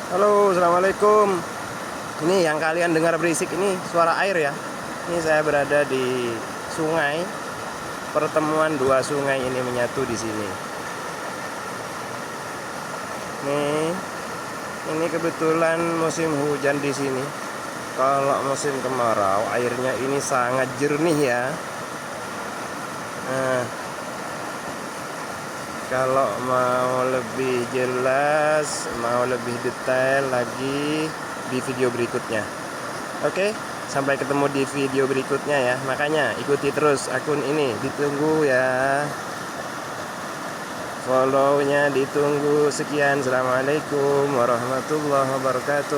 Halo, assalamualaikum. Ini yang kalian dengar berisik ini suara air ya. Ini saya berada di sungai. Pertemuan dua sungai ini menyatu di sini. Nih, ini kebetulan musim hujan di sini. Kalau musim kemarau, airnya ini sangat jernih ya. Nah, kalau mau lebih jelas, mau lebih detail lagi di video berikutnya. Oke, sampai ketemu di video berikutnya ya. Makanya ikuti terus akun ini, ditunggu ya. Follow-nya ditunggu. Sekian, assalamualaikum warahmatullahi wabarakatuh.